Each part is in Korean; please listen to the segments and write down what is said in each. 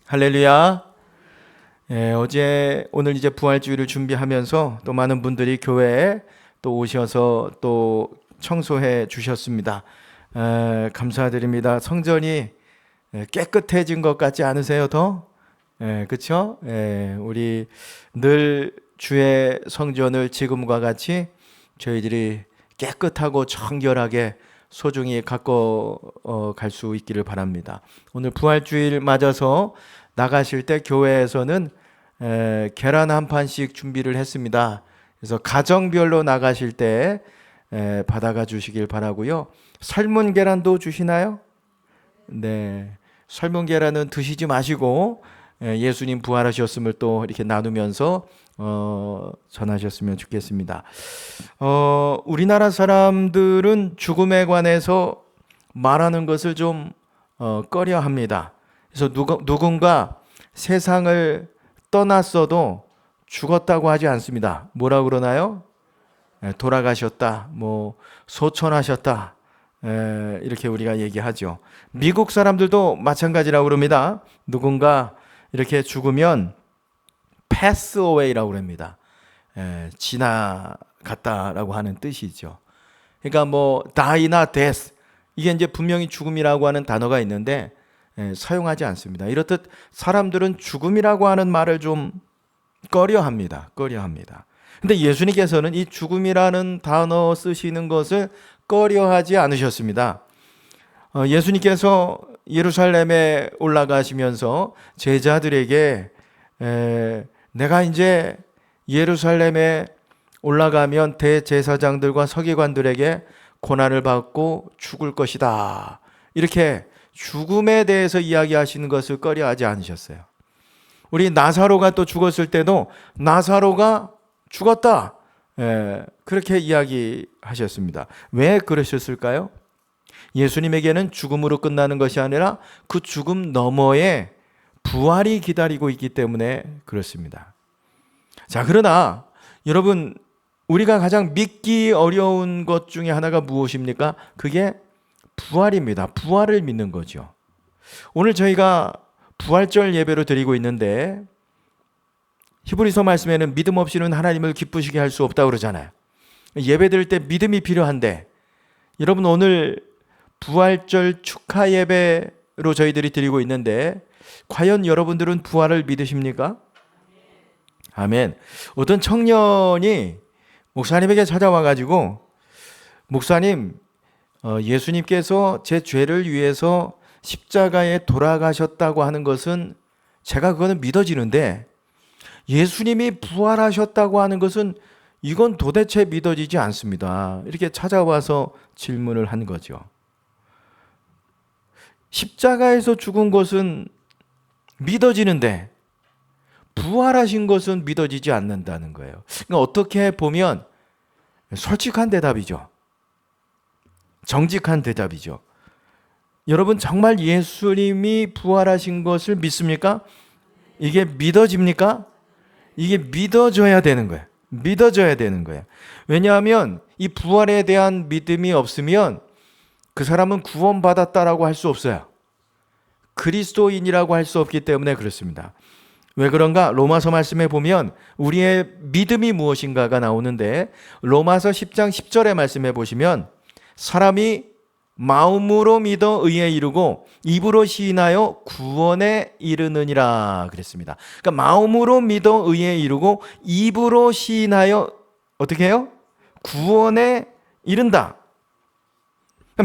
할렐루야. 오늘 이제 부활주일을 준비하면서 또 많은 분들이 교회에 또 오셔서 또 청소해 주셨습니다. 감사드립니다. 성전이 깨끗해진 것 같지 않으세요? 더? 그렇죠? 우리 늘 주의 성전을 지금과 같이 저희들이 깨끗하고 청결하게 소중히 갖고 갈 수 있기를 바랍니다. 오늘 부활주일 맞아서 나가실 때 교회에서는 계란 한 판씩 준비를 했습니다. 그래서 가정별로 나가실 때 받아가 주시길 바라고요. 삶은 계란도 주시나요? 네, 삶은 계란은 드시지 마시고 예수님 부활하셨음을 또 이렇게 나누면서 전하셨으면 좋겠습니다. 우리나라 사람들은 죽음에 관해서 말하는 것을 좀 꺼려 합니다. 그래서 누군가 세상을 떠났어도 죽었다고 하지 않습니다. 뭐라 그러나요? 돌아가셨다, 뭐 소천하셨다, 이렇게 우리가 얘기하죠. 미국 사람들도 마찬가지라고 그럽니다. 누군가 이렇게 죽으면 pass away라고 그럽니다. 지나갔다라고 하는 뜻이죠. 그러니까 뭐 die나 death, 이게 이제 분명히 죽음이라고 하는 단어가 있는데 사용하지 않습니다. 이렇듯 사람들은 죽음이라고 하는 말을 좀 꺼려합니다. 근데 예수님께서는 이 죽음이라는 단어 쓰시는 것을 꺼려하지 않으셨습니다. 예수님께서 예루살렘에 올라가시면서 제자들에게 내가 이제 예루살렘에 올라가면 대제사장들과 서기관들에게 고난을 받고 죽을 것이다, 이렇게 죽음에 대해서 이야기하시는 것을 꺼려하지 않으셨어요. 우리 나사로가 또 죽었을 때도 나사로가 죽었다, 그렇게 이야기하셨습니다. 왜 그러셨을까요? 예수님에게는 죽음으로 끝나는 것이 아니라 그 죽음 너머에 부활이 기다리고 있기 때문에 그렇습니다. 자, 그러나 여러분, 우리가 가장 믿기 어려운 것 중에 하나가 무엇입니까? 그게 부활입니다. 부활을 믿는 거죠. 오늘 저희가 부활절 예배로 드리고 있는데 히브리서 말씀에는 믿음 없이는 하나님을 기쁘시게 할 수 없다고 그러잖아요. 예배 드릴 때 믿음이 필요한데, 여러분 오늘 부활절 축하 예배로 저희들이 드리고 있는데 과연 여러분들은 부활을 믿으십니까? 아멘. 어떤 청년이 목사님에게 찾아와 가지고, 목사님, 예수님께서 제 죄를 위해서 십자가에 돌아가셨다고 하는 것은 제가 그거는 믿어지는데 예수님이 부활하셨다고 하는 것은 이건 도대체 믿어지지 않습니다, 이렇게 찾아와서 질문을 한 거죠. 십자가에서 죽은 것은 믿어지는데 부활하신 것은 믿어지지 않는다는 거예요. 그러니까 어떻게 보면 솔직한 대답이죠. 정직한 대답이죠. 여러분, 정말 예수님이 부활하신 것을 믿습니까? 이게 믿어집니까? 이게 믿어져야 되는 거예요. 믿어져야 되는 거예요. 왜냐하면 이 부활에 대한 믿음이 없으면 그 사람은 구원받았다라고 할 수 없어요. 그리스도인이라고 할 수 없기 때문에 그렇습니다. 왜 그런가? 로마서 말씀에 보면 우리의 믿음이 무엇인가가 나오는데, 로마서 10장 10절의 말씀에 보시면 사람이 마음으로 믿어 의에 이르고 입으로 시인하여 구원에 이르느니라 그랬습니다. 그러니까 마음으로 믿어 의에 이르고 입으로 시인하여 어떻게 해요? 구원에 이른다.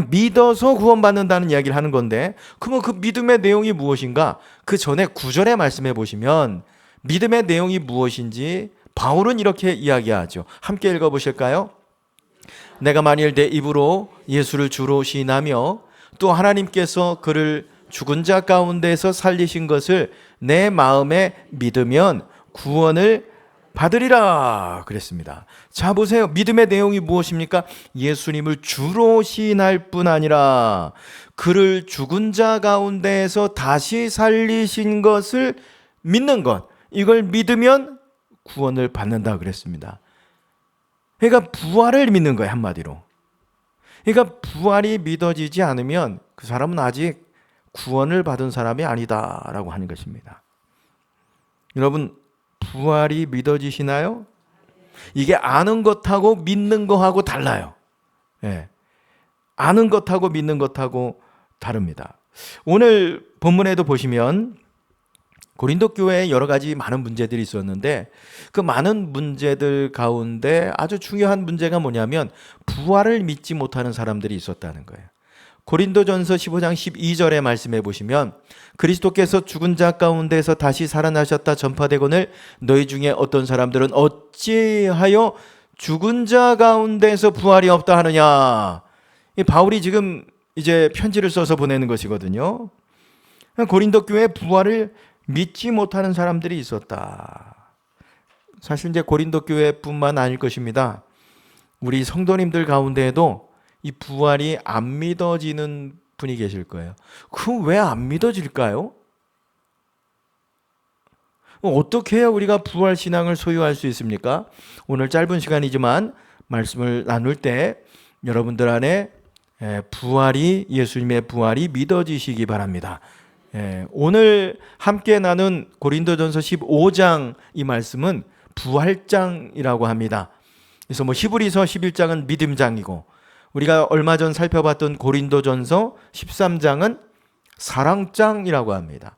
믿어서 구원받는다는 이야기를 하는 건데, 그러면 그 믿음의 내용이 무엇인가? 그 전에 9절의 말씀해 보시면 믿음의 내용이 무엇인지 바울은 이렇게 이야기하죠. 함께 읽어보실까요? 내가 만일 내 입으로 예수를 주로 시인하며 또 하나님께서 그를 죽은 자 가운데서 살리신 것을 내 마음에 믿으면 구원을 받으리라 그랬습니다. 자, 보세요. 믿음의 내용이 무엇입니까? 예수님을 주로 시인할 뿐 아니라 그를 죽은 자 가운데에서 다시 살리신 것을 믿는 것, 이걸 믿으면 구원을 받는다 그랬습니다. 그러니까 부활을 믿는 거예요, 한마디로. 그러니까 부활이 믿어지지 않으면 그 사람은 아직 구원을 받은 사람이 아니다라고 하는 것입니다. 여러분, 부활이 믿어지시나요? 이게 아는 것하고 믿는 것하고 달라요. 예. 아는 것하고 믿는 것하고 다릅니다. 오늘 본문에도 보시면 고린도 교회에 여러 가지 많은 문제들이 있었는데 그 많은 문제들 가운데 아주 중요한 문제가 뭐냐면 부활을 믿지 못하는 사람들이 있었다는 거예요. 고린도전서 15장 12절에 말씀해 보시면 그리스도께서 죽은 자 가운데서 다시 살아나셨다 전파되거늘 너희 중에 어떤 사람들은 어찌하여 죽은 자 가운데서 부활이 없다 하느냐. 바울이 지금 이제 편지를 써서 보내는 것이거든요. 고린도 교회에 부활을 믿지 못하는 사람들이 있었다. 사실 이제 고린도 교회뿐만 아닐 것입니다. 우리 성도님들 가운데에도 이 부활이 안 믿어지는 분이 계실 거예요. 그럼 왜 안 믿어질까요? 어떻게 해야 우리가 부활 신앙을 소유할 수 있습니까? 오늘 짧은 시간이지만 말씀을 나눌 때 여러분들 안에 부활이 예수님의 부활이 믿어지시기 바랍니다. 오늘 함께 나눈 고린도전서 15장 이 말씀은 부활장이라고 합니다. 그래서 히브리서 11장은 믿음장이고 우리가 얼마 전 살펴봤던 고린도전서 13장은 사랑장이라고 합니다.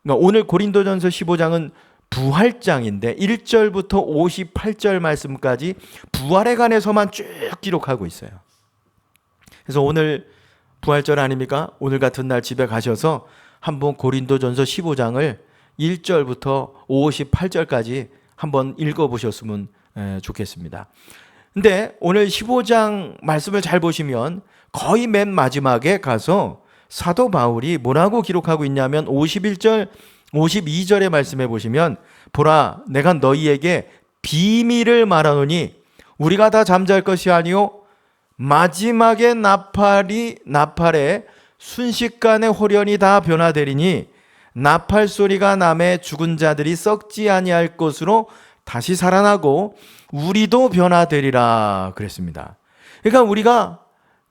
그러니까 오늘 고린도전서 15장은 부활장인데 1절부터 58절 말씀까지 부활에 관해서만 쭉 기록하고 있어요. 그래서 오늘 부활절 아닙니까? 오늘 같은 날 집에 가셔서 한번 고린도전서 15장을 1절부터 58절까지 한번 읽어보셨으면 좋겠습니다. 근데 오늘 15장 말씀을 잘 보시면 거의 맨 마지막에 가서 사도 바울이 뭐라고 기록하고 있냐면 51절, 52절의 말씀해 보시면 보라 내가 너희에게 비밀을 말하노니 우리가 다 잠잘 것이 아니요 마지막에 나팔에 순식간에 홀연히 다 변화되리니 나팔 소리가 나매 죽은 자들이 썩지 아니할 것으로 다시 살아나고 우리도 변화되리라 그랬습니다. 그러니까 우리가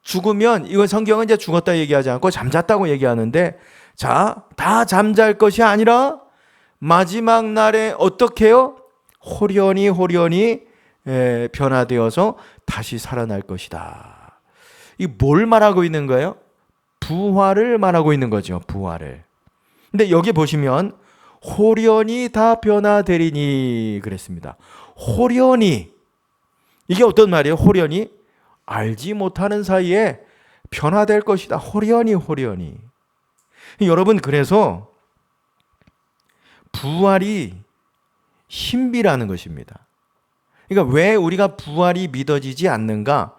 죽으면 이건 성경은 이제 죽었다 얘기하지 않고 잠잤다고 얘기하는데 자, 다 잠잘 것이 아니라 마지막 날에 어떻게 해요? 홀연히 변화되어서 다시 살아날 것이다. 이 뭘 말하고 있는 거예요? 부활을 말하고 있는 거죠. 부활을. 근데 여기 보시면 홀연히 다 변화되리니 그랬습니다. 홀연히 이게 어떤 말이에요? 홀연히 알지 못하는 사이에 변화될 것이다. 홀연히 여러분 그래서 부활이 신비라는 것입니다. 그러니까 왜 우리가 부활이 믿어지지 않는가?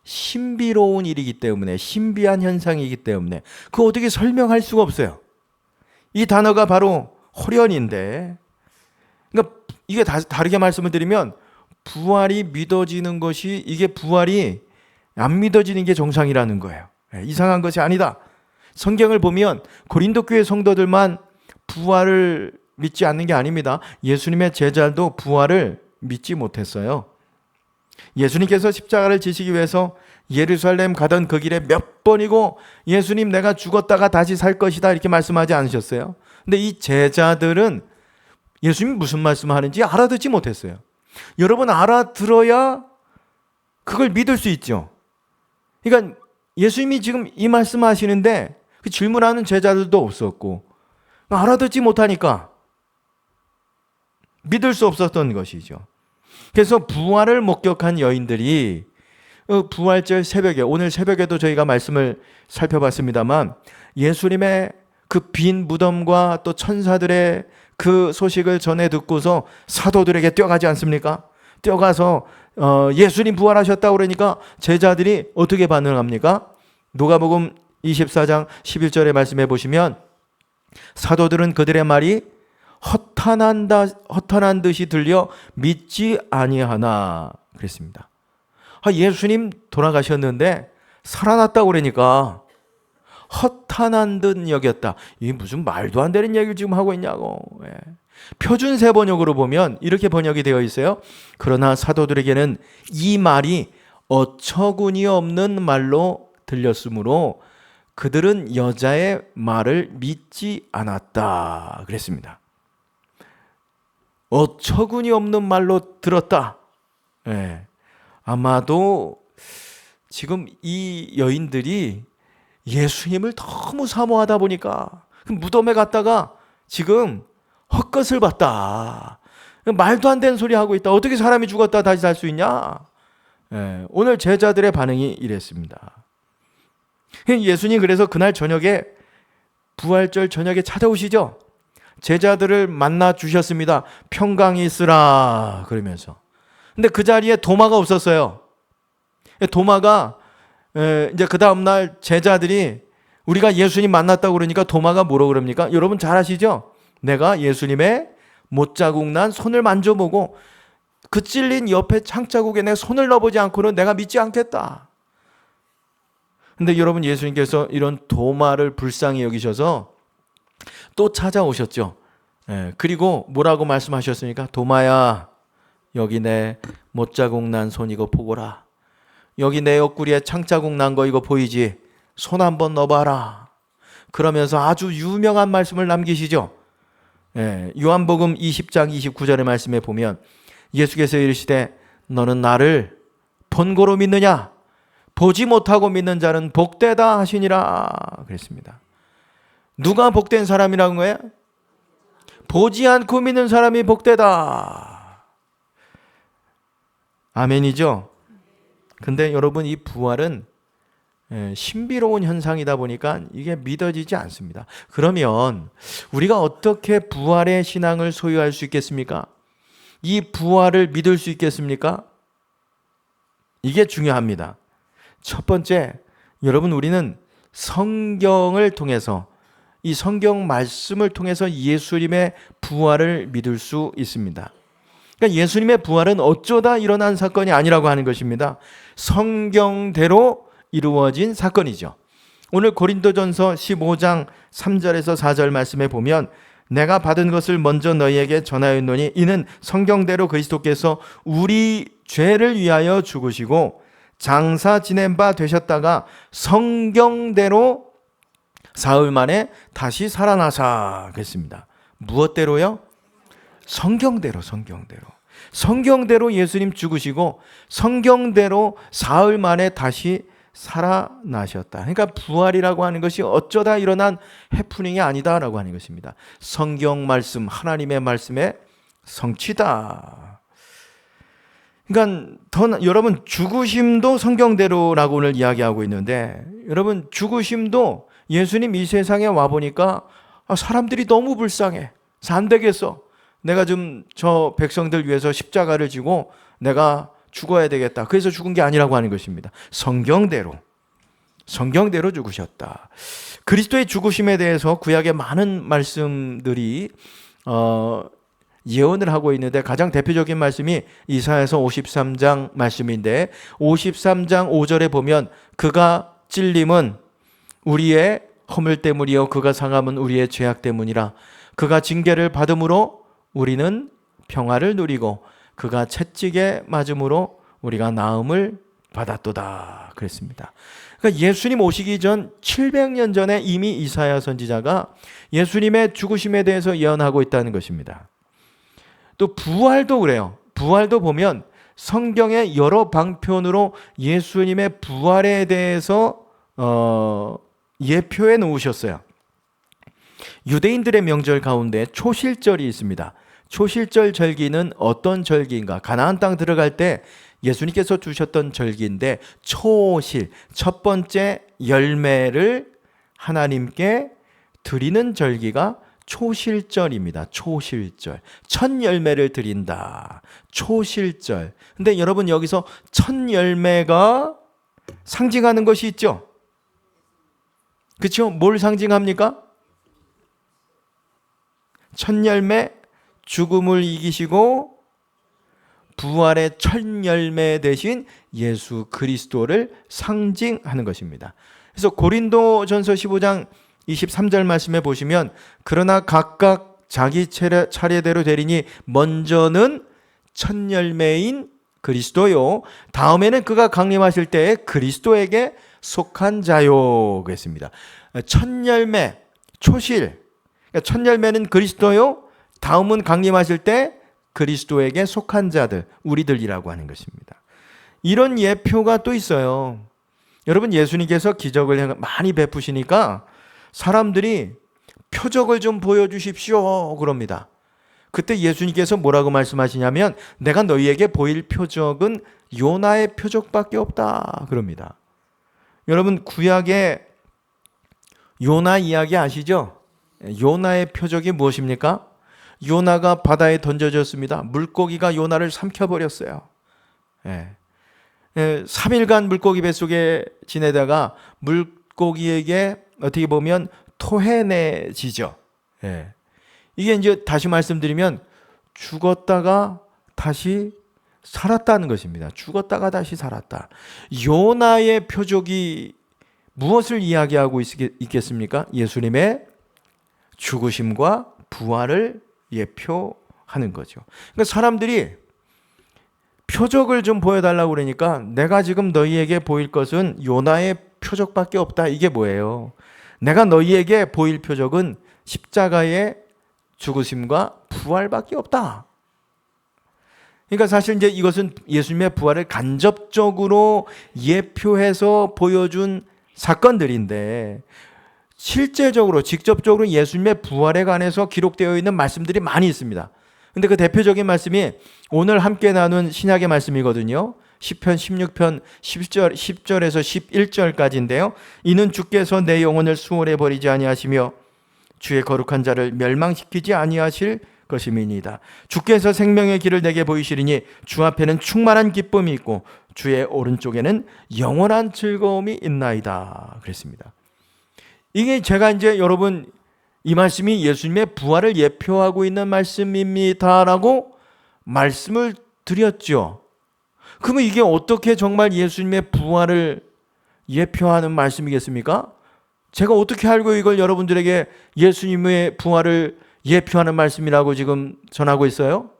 신비로운 일이기 때문에 신비한 현상이기 때문에 그거 어떻게 설명할 수가 없어요. 이 단어가 바로 홀연인데 그러니까 이게 다르게 말씀을 드리면 부활이 믿어지는 것이 이게 부활이 안 믿어지는 게 정상이라는 거예요. 이상한 것이 아니다. 성경을 보면 고린도 교회 성도들만 부활을 믿지 않는 게 아닙니다. 예수님의 제자도 부활을 믿지 못했어요. 예수님께서 십자가를 지시기 위해서 예루살렘 가던 그 길에 몇 번이고 예수님 내가 죽었다가 다시 살 것이다 이렇게 말씀하지 않으셨어요? 근데 이 제자들은 예수님이 무슨 말씀하는지 알아듣지 못했어요. 여러분 알아들어야 그걸 믿을 수 있죠. 그러니까 예수님이 지금 이 말씀하시는데 그 질문하는 제자들도 없었고 알아듣지 못하니까 믿을 수 없었던 것이죠. 그래서 부활을 목격한 여인들이 부활절 새벽에 오늘 새벽에도 저희가 말씀을 살펴봤습니다만 예수님의 그 빈 무덤과 또 천사들의 그 소식을 전해 듣고서 사도들에게 뛰어가지 않습니까? 뛰어가서 예수님 부활하셨다고 그러니까 제자들이 어떻게 반응합니까? 누가복음 24장 11절에 말씀해 보시면 사도들은 그들의 말이 허탄한 듯이 들려 믿지 아니하나 그랬습니다. 예수님 돌아가셨는데 살아났다고 그러니까 허탄한 듯 여겼다. 이게 무슨 말도 안 되는 얘기를 지금 하고 있냐고. 표준세 번역으로 보면 이렇게 번역이 되어 있어요. 그러나 사도들에게는 이 말이 어처구니 없는 말로 들렸으므로 그들은 여자의 말을 믿지 않았다 그랬습니다. 어처구니 없는 말로 들었다. 예. 아마도 지금 이 여인들이 예수님을 너무 사모하다 보니까 무덤에 갔다가 지금 헛것을 봤다. 말도 안 되는 소리 하고 있다. 어떻게 사람이 죽었다 다시 살 수 있냐? 예, 오늘 제자들의 반응이 이랬습니다. 예수님 그래서 그날 저녁에 부활절 저녁에 찾아오시죠. 제자들을 만나 주셨습니다. 평강이 있으라 그러면서. 근데 그 자리에 도마가 없었어요. 도마가 이제 그 다음날 제자들이 우리가 예수님 만났다고 그러니까 도마가 뭐라고 그럽니까? 여러분 잘 아시죠? 내가 예수님의 못자국 난 손을 만져보고 그 찔린 옆에 창자국에 내 손을 넣어보지 않고는 내가 믿지 않겠다. 근데 여러분 예수님께서 이런 도마를 불쌍히 여기셔서 또 찾아오셨죠. 그리고 뭐라고 말씀하셨습니까? 도마야, 여기 내 못자국 난 손 이거 보거라. 여기 내 옆구리에 창자국 난 거 이거 보이지? 손 한번 넣어봐라. 그러면서 아주 유명한 말씀을 남기시죠. 요한복음 20장 29절의 말씀에 보면 예수께서 이르시되 너는 나를 본고로 믿느냐? 보지 못하고 믿는 자는 복되다 하시니라 그랬습니다. 누가 복된 사람이라는 거예요? 보지 않고 믿는 사람이 복되다. 아멘이죠? 근데 여러분 이 부활은 신비로운 현상이다 보니까 이게 믿어지지 않습니다. 그러면 우리가 어떻게 부활의 신앙을 소유할 수 있겠습니까? 이 부활을 믿을 수 있겠습니까? 이게 중요합니다. 첫 번째, 여러분 우리는 성경을 통해서 이 성경 말씀을 통해서 예수님의 부활을 믿을 수 있습니다. 그러니까 예수님의 부활은 어쩌다 일어난 사건이 아니라고 하는 것입니다. 성경대로 이루어진 사건이죠. 오늘 고린도전서 15장 3절에서 4절 말씀에 보면 내가 받은 것을 먼저 너희에게 전하였노니 이는 성경대로 그리스도께서 우리 죄를 위하여 죽으시고 장사 지낸 바 되셨다가 성경대로 사흘 만에 다시 살아나사 그랬습니다. 무엇대로요? 성경대로. 성경대로 예수님 죽으시고 성경대로 사흘 만에 다시 살아나셨다. 그러니까 부활이라고 하는 것이 어쩌다 일어난 해프닝이 아니다라고 하는 것입니다. 성경 말씀, 하나님의 말씀의 성취다. 그러니까 여러분 죽으심도 성경대로라고 오늘 이야기하고 있는데 여러분 죽으심도 예수님 이 세상에 와보니까 사람들이 너무 불쌍해. 안 되겠어. 내가 좀 저 백성들 위해서 십자가를 지고 내가 죽어야 되겠다. 그래서 죽은 게 아니라고 하는 것입니다. 성경대로 죽으셨다. 그리스도의 죽으심에 대해서 구약의 많은 말씀들이 예언을 하고 있는데 가장 대표적인 말씀이 이사야서 53장 말씀인데 53장 5절에 보면 그가 찔림은 우리의 허물 때문이요 그가 상함은 우리의 죄악 때문이라 그가 징계를 받음으로 우리는 평화를 누리고 그가 채찍에 맞음으로 우리가 나음을 받았도다 그랬습니다. 그러니까 예수님 오시기 전 700년 전에 이미 이사야 선지자가 예수님의 죽으심에 대해서 예언하고 있다는 것입니다. 또 부활도 그래요. 부활도 보면 성경의 여러 방편으로 예수님의 부활에 대해서 예표해 놓으셨어요. 유대인들의 명절 가운데 초실절이 있습니다. 초실절 절기는 어떤 절기인가? 가나안 땅 들어갈 때 예수님께서 주셨던 절기인데 초실, 첫 번째 열매를 하나님께 드리는 절기가 초실절입니다. 초실절. 첫 열매를 드린다. 초실절. 근데 여러분 여기서 첫 열매가 상징하는 것이 있죠? 그렇죠? 뭘 상징합니까? 첫 열매, 죽음을 이기시고 부활의 첫 열매 되신 예수 그리스도를 상징하는 것입니다. 그래서 고린도전서 15장 23절 말씀에 보시면 그러나 각각 자기 차례대로 되리니 먼저는 첫 열매인 그리스도요 다음에는 그가 강림하실 때에 그리스도에게 속한 자요 그랬습니다. 첫 열매, 초실. 그러니까 첫 열매는 그리스도요. 다음은 강림하실 때 그리스도에게 속한 자들, 우리들이라고 하는 것입니다. 이런 예표가 또 있어요. 여러분, 예수님께서 기적을 많이 베푸시니까 사람들이 표적을 좀 보여주십시오 그럽니다. 그때 예수님께서 뭐라고 말씀하시냐면 내가 너희에게 보일 표적은 요나의 표적밖에 없다 그럽니다. 여러분, 구약의 요나 이야기 아시죠? 요나의 표적이 무엇입니까? 요나가 바다에 던져졌습니다. 물고기가 요나를 삼켜버렸어요. 3일간 물고기 뱃속에 지내다가 물고기에게 어떻게 보면 토해내지죠. 이게 이제 다시 말씀드리면 죽었다가 다시 살았다는 것입니다. 죽었다가 다시 살았다. 요나의 표적이 무엇을 이야기하고 있겠습니까? 예수님의 죽으심과 부활을 예표하는 거죠. 그러니까 사람들이 표적을 좀 보여달라고 그러니까 내가 지금 너희에게 보일 것은 요나의 표적밖에 없다. 이게 뭐예요? 내가 너희에게 보일 표적은 십자가의 죽으심과 부활밖에 없다. 그러니까 사실 이제 이것은 예수님의 부활을 간접적으로 예표해서 보여준 사건들인데 실제적으로 직접적으로 예수님의 부활에 관해서 기록되어 있는 말씀들이 많이 있습니다. 근데 그 대표적인 말씀이 오늘 함께 나눈 신약의 말씀이거든요. 시편 16편 10절에서 11절까지인데요. 이는 주께서 내 영혼을 수월해 버리지 아니하시며 주의 거룩한 자를 멸망시키지 아니하실 것임이니이다. 주께서 생명의 길을 내게 보이시리니 주 앞에는 충만한 기쁨이 있고 주의 오른쪽에는 영원한 즐거움이 있나이다. 그랬습니다. 이게 제가 이제 여러분 이 말씀이 예수님의 부활을 예표하고 있는 말씀입니다라고 말씀을 드렸죠. 그러면 이게 어떻게 정말 예수님의 부활을 예표하는 말씀이겠습니까? 제가 어떻게 알고 이걸 여러분들에게 예수님의 부활을 예표하는 말씀이라고 지금 전하고 있어요?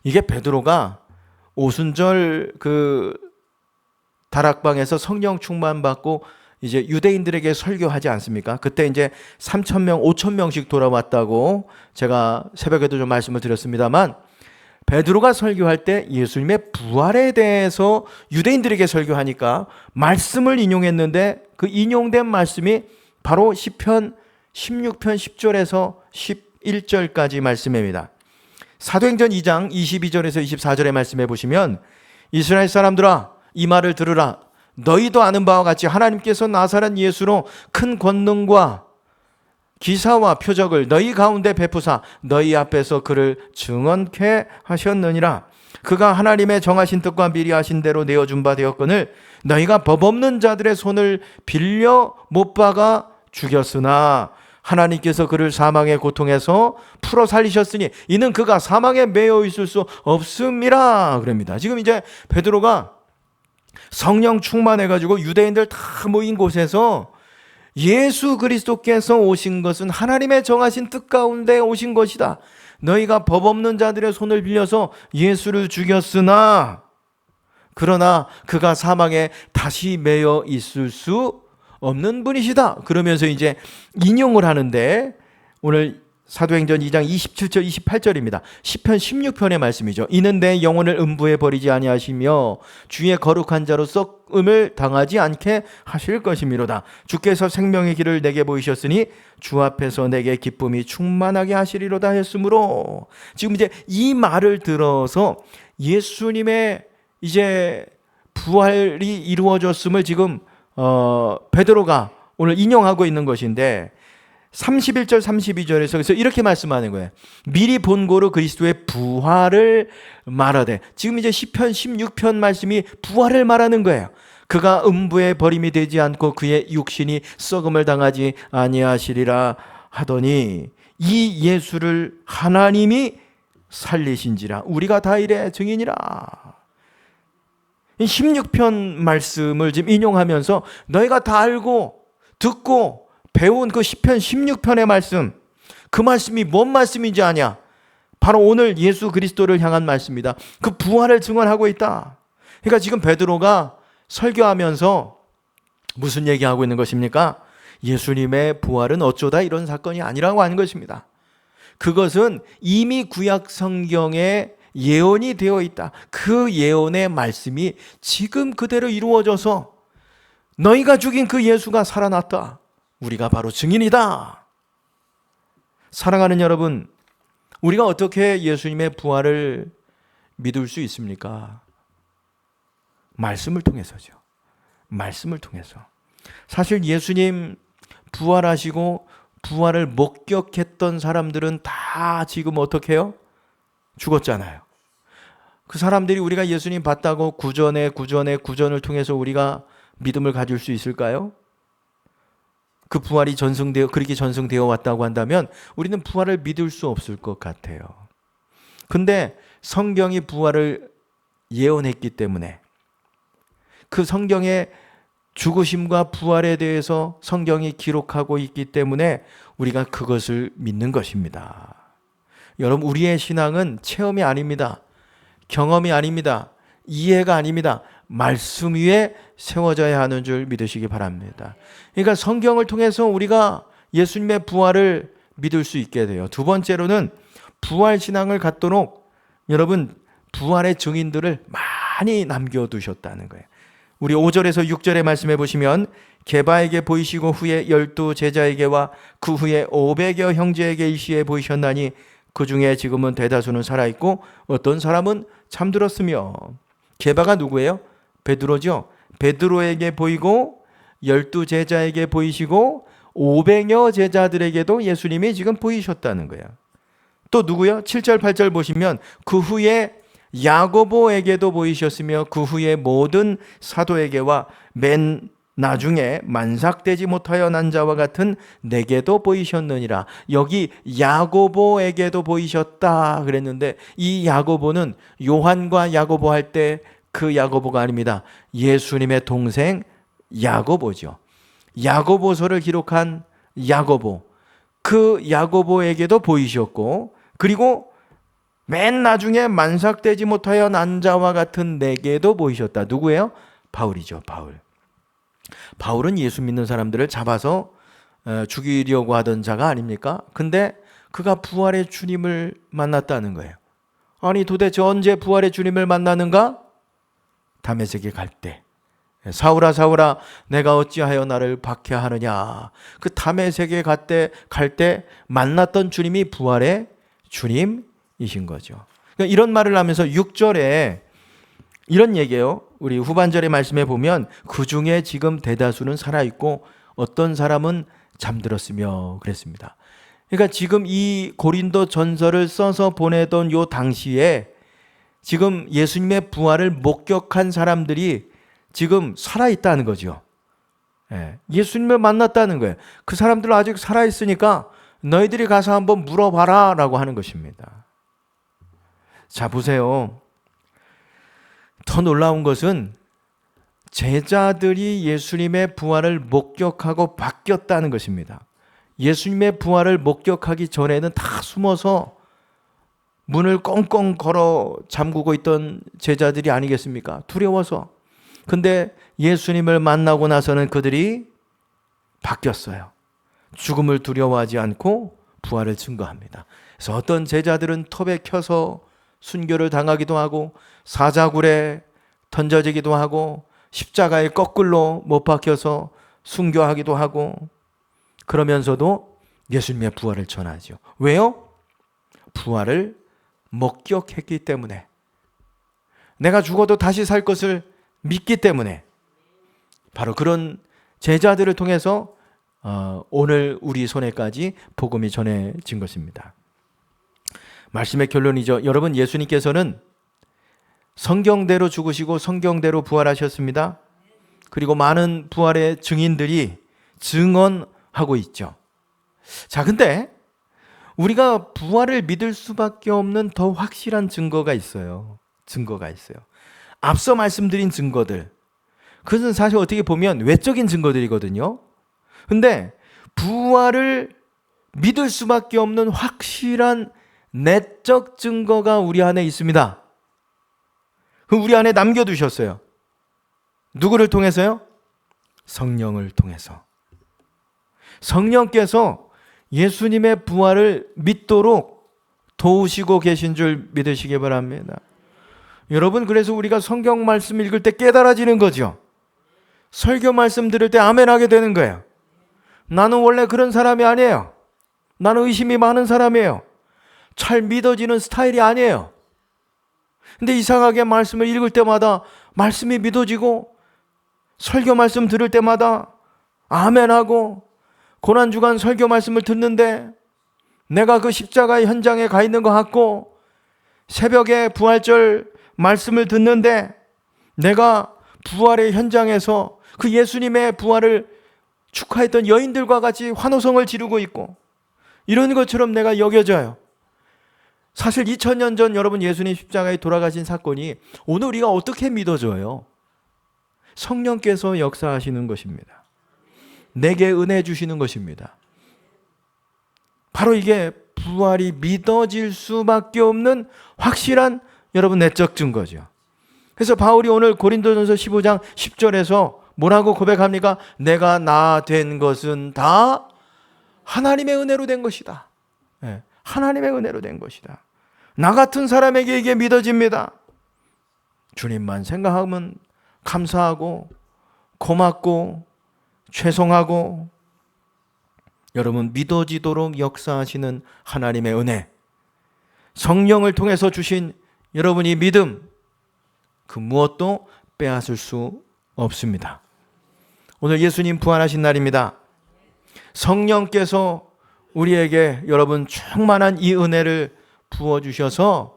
이게 베드로가 오순절 그 다락방에서 성령 충만 받고 이제 유대인들에게 설교하지 않습니까? 그때 이제 3,000명, 5,000명씩 돌아왔다고 제가 새벽에도 좀 말씀을 드렸습니다만 베드로가 설교할 때 예수님의 부활에 대해서 유대인들에게 설교하니까 말씀을 인용했는데 그 인용된 말씀이 바로 시편 16편 10절에서 11절까지 말씀입니다. 사도행전 2장 22절에서 24절의 말씀해 보시면 이스라엘 사람들아 이 말을 들으라. 너희도 아는 바와 같이 하나님께서 나사렛 예수로 큰 권능과 기사와 표적을 너희 가운데 베푸사 너희 앞에서 그를 증언케 하셨느니라. 그가 하나님의 정하신 뜻과 미리 하신 대로 내어준 바 되었거늘 너희가 법 없는 자들의 손을 빌려 못 박아 죽였으나 하나님께서 그를 사망의 고통에서 풀어 살리셨으니 이는 그가 사망에 매여 있을 수 없음이라 그럽니다. 지금 이제 베드로가 성령 충만해가지고 유대인들 다 모인 곳에서 예수 그리스도께서 오신 것은 하나님의 정하신 뜻 가운데 오신 것이다. 너희가 법 없는 자들의 손을 빌려서 예수를 죽였으나 그러나 그가 사망에 다시 매여 있을 수 없는 분이시다. 그러면서 이제 인용을 하는데 오늘 사도행전 2장 27절 28절입니다. 시편 16편의 말씀이죠. 이는 내 영혼을 음부에 버리지 아니하시며 주의 거룩한 자로 썩음을 당하지 않게 하실 것이미로다. 주께서 생명의 길을 내게 보이셨으니 주 앞에서 내게 기쁨이 충만하게 하시리로다 했으므로 지금 이제 이 말을 들어서 예수님의 이제 부활이 이루어졌음을 지금 베드로가 오늘 인용하고 있는 것인데 31절 32절에서 그래서 이렇게 말씀하는 거예요. 미리 본고로 그리스도의 부활을 말하되 지금 이제 시편 16편 말씀이 부활을 말하는 거예요. 그가 음부에 버림이 되지 않고 그의 육신이 썩음을 당하지 아니하시리라 하더니 이 예수를 하나님이 살리신지라 우리가 다 이래 증인이라. 16편 말씀을 지금 인용하면서 너희가 다 알고 듣고 배운 그 시편 16편의 말씀, 그 말씀이 뭔 말씀인지 아냐? 바로 오늘 예수 그리스도를 향한 말씀이다. 그 부활을 증언하고 있다. 그러니까 지금 베드로가 설교하면서 무슨 얘기하고 있는 것입니까? 예수님의 부활은 어쩌다 이런 사건이 아니라고 하는 것입니다. 그것은 이미 구약 성경에 예언이 되어 있다. 그 예언의 말씀이 지금 그대로 이루어져서 너희가 죽인 그 예수가 살아났다. 우리가 바로 증인이다. 사랑하는 여러분, 우리가 어떻게 예수님의 부활을 믿을 수 있습니까? 말씀을 통해서죠. 말씀을 통해서. 사실 예수님 부활하시고 부활을 목격했던 사람들은 다 지금 어떻게 해요? 죽었잖아요. 그 사람들이 우리가 예수님 봤다고 구전을 통해서 우리가 믿음을 가질 수 있을까요? 그 부활이 그렇게 전승되어 왔다고 한다면 우리는 부활을 믿을 수 없을 것 같아요. 근데 성경이 부활을 예언했기 때문에 그 성경의 죽으심과 부활에 대해서 성경이 기록하고 있기 때문에 우리가 그것을 믿는 것입니다. 여러분, 우리의 신앙은 체험이 아닙니다. 경험이 아닙니다. 이해가 아닙니다. 말씀 위에 세워져야 하는 줄 믿으시기 바랍니다. 그러니까 성경을 통해서 우리가 예수님의 부활을 믿을 수 있게 돼요. 두 번째로는 부활 신앙을 갖도록 여러분 부활의 증인들을 많이 남겨두셨다는 거예요. 우리 5절에서 6절의 말씀해 보시면 게바에게 보이시고 후에 12 제자에게와 그 후에 500여 형제에게 일시에 보이셨나니 그 중에 지금은 대다수는 살아있고 어떤 사람은 잠들었으며. 게바가 누구예요? 베드로죠. 베드로에게 보이고 12 제자에게 보이시고 500여 제자들에게도 예수님이 지금 보이셨다는 거예요. 또 누구요? 7절 8절 보시면 그 후에 야고보에게도 보이셨으며 그 후에 모든 사도에게와 맨 나중에 만삭되지 못하여 난 자와 같은 내게도 보이셨느니라. 여기 야고보에게도 보이셨다 그랬는데 이 야고보는 요한과 야고보 할 때 그 야고보가 아닙니다. 예수님의 동생 야고보죠. 야고보서를 기록한 야고보. 그 야고보에게도 보이셨고 그리고 맨 나중에 만삭되지 못하여 난 자와 같은 내게도 보이셨다. 누구예요? 바울이죠. 바울은 예수 믿는 사람들을 잡아서 죽이려고 하던 자가 아닙니까? 근데 그가 부활의 주님을 만났다는 거예요. 아니 도대체 언제 부활의 주님을 만나는가? 다메섹에 갈 때. 사울아 사울아 내가 어찌하여 나를 박해하느냐. 그 다메섹에 갈 때 만났던 주님이 부활의 주님이신 거죠. 그러니까 이런 말을 하면서 6절에 이런 얘기예요. 우리 후반절의 말씀에 보면 그 중에 지금 대다수는 살아있고 어떤 사람은 잠들었으며 그랬습니다. 그러니까 지금 이 고린도 전서를 써서 보내던 요 당시에 지금 예수님의 부활을 목격한 사람들이 지금 살아있다는 거죠. 예수님을 만났다는 거예요. 그 사람들은 아직 살아있으니까 너희들이 가서 한번 물어봐라 라고 하는 것입니다. 자 보세요. 더 놀라운 것은 제자들이 예수님의 부활을 목격하고 바뀌었다는 것입니다. 예수님의 부활을 목격하기 전에는 다 숨어서 문을 꽁꽁 걸어 잠그고 있던 제자들이 아니겠습니까? 두려워서. 근데 예수님을 만나고 나서는 그들이 바뀌었어요. 죽음을 두려워하지 않고 부활을 증거합니다. 그래서 어떤 제자들은 톱에 켜서 순교를 당하기도 하고 사자굴에 던져지기도 하고 십자가에 거꾸로 못 박혀서 순교하기도 하고 그러면서도 예수님의 부활을 전하죠. 왜요? 부활을 목격했기 때문에 내가 죽어도 다시 살 것을 믿기 때문에 바로 그런 제자들을 통해서 오늘 우리 손에까지 복음이 전해진 것입니다. 말씀의 결론이죠. 여러분 예수님께서는 성경대로 죽으시고 성경대로 부활하셨습니다. 그리고 많은 부활의 증인들이 증언하고 있죠. 자, 근데 우리가 부활을 믿을 수밖에 없는 더 확실한 증거가 있어요. 앞서 말씀드린 증거들. 그것은 사실 어떻게 보면 외적인 증거들이거든요. 근데 부활을 믿을 수밖에 없는 확실한 내적 증거가 우리 안에 있습니다. 그 우리 안에 남겨두셨어요. 누구를 통해서요? 성령을 통해서. 성령께서 예수님의 부활을 믿도록 도우시고 계신 줄 믿으시기 바랍니다. 여러분, 그래서 우리가 성경 말씀 읽을 때 깨달아지는 거죠. 설교 말씀 들을 때 아멘 하게 되는 거예요. 나는 원래 그런 사람이 아니에요. 나는 의심이 많은 사람이에요. 잘 믿어지는 스타일이 아니에요. 근데 이상하게 말씀을 읽을 때마다 말씀이 믿어지고, 설교 말씀 들을 때마다 아멘하고, 고난주간 설교 말씀을 듣는데 내가 그 십자가의 현장에 가 있는 것 같고, 새벽에 부활절 말씀을 듣는데 내가 부활의 현장에서 그 예수님의 부활을 축하했던 여인들과 같이 환호성을 지르고 있고, 이런 것처럼 내가 여겨져요. 사실 2000년 전 여러분 예수님 십자가에 돌아가신 사건이 오늘 우리가 어떻게 믿어져요? 성령께서 역사하시는 것입니다. 내게 은혜 주시는 것입니다. 바로 이게 부활이 믿어질 수밖에 없는 확실한 여러분 내적 증거죠. 그래서 바울이 오늘 고린도전서 15장 10절에서 뭐라고 고백합니까? 내가 나 된 것은 다 하나님의 은혜로 된 것이다. 네, 하나님의 은혜로 된 것이다. 나 같은 사람에게 이게 믿어집니다. 주님만 생각하면 감사하고 고맙고 죄송하고, 여러분 믿어지도록 역사하시는 하나님의 은혜, 성령을 통해서 주신 여러분이 믿음, 그 무엇도 빼앗을 수 없습니다. 오늘 예수님 부활하신 날입니다. 성령께서 우리에게 여러분 충만한 이 은혜를 부어주셔서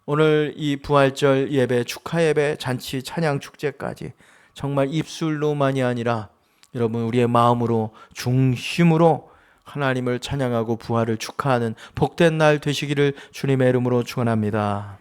오늘 이 부활절 예배, 축하 예배, 잔치, 찬양, 축제까지 정말 입술로만이 아니라 여러분 우리의 마음으로, 중심으로 하나님을 찬양하고 부활을 축하하는 복된 날 되시기를 주님의 이름으로 축원합니다.